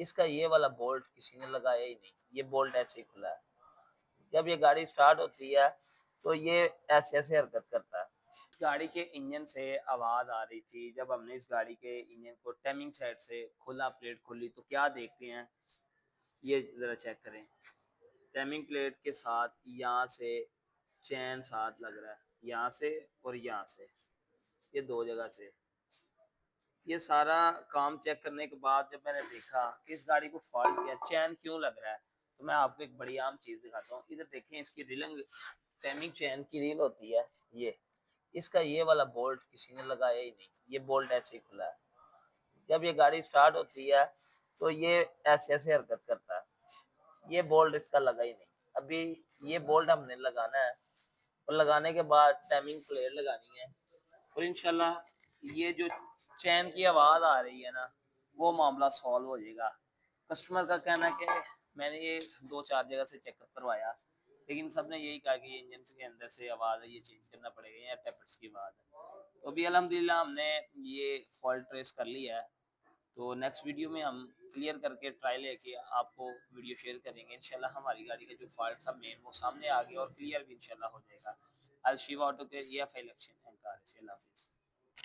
اس کا یہ والا بولٹ کسی نے لگایا ہی نہیں، یہ بولٹ ایسے ہی کھلا ہے۔ جب یہ گاڑی سٹارٹ ہوتی ہے تو یہ ایسے ایسے حرکت کرتا ہے۔ گاڑی کے انجن سے آواز آ رہی تھی، جب ہم نے اس گاڑی کے انجن کو ٹیمنگ سائڈ سے کھلا، پلیٹ کھلی، تو کیا دیکھتے ہیں یہ ذرا چیک کریں۔ ٹیمنگ پلیٹ کے ساتھ یہاں سے چین ساتھ لگ رہا ہے، یہاں سے اور یہاں سے، یہ دو جگہ سے۔ یہ سارا کام چیک کرنے کے بعد جب میں نے دیکھا کہ اس گاڑی کو فالٹ کیا، چین کیوں لگ رہا ہے، تو میں آپ کو ایک بڑی عام چیز دکھاتا ہوں۔ ادھر دیکھیں، اس کی ریلنگ، ٹیمنگ چین کی ریل ہوتی ہے یہ، اس کا یہ والا بولٹ کسی نے لگایا ہی نہیں، یہ بولٹ ایسے ہی کھلا ہے۔ جب یہ گاڑی سٹارٹ ہوتی ہے تو یہ ایسے ایسے حرکت کرتا ہے، یہ بولٹ اس کا لگا ہی نہیں۔ ابھی یہ بولٹ ہم نے لگانا ہے، اور لگانے کے بعد ٹائمنگ پلیٹ لگانی ہے، اور انشاءاللہ یہ جو چین کی آواز آ رہی ہے نا، وہ معاملہ سالو ہو جائے گا۔ کسٹمر کا کہنا ہے کہ میں نے یہ 2-4 جگہ سے چیک اپ کروایا، لیکن سب نے یہی کہا کہ یہ انجن کے اندر سے آواز ہے، یہ چینج کرنا پڑے گا، یا ٹیپٹس کی آواز ہے۔ تو ابھی الحمدللہ ہم نے یہ فالٹ ٹریس کر لیا ہے، تو نیکسٹ ویڈیو میں ہم کلیئر کر کے ٹرائی لے کے آپ کو ویڈیو شیئر کریں گے۔ انشاءاللہ ہماری گاڑی کا جو فالٹ تھا مین، وہ سامنے آ گیا اور کلیئر بھی انشاءاللہ ہو جائے گا۔ الشیوا آٹو کے یہ فائل ایکشن، اللہ حافظ۔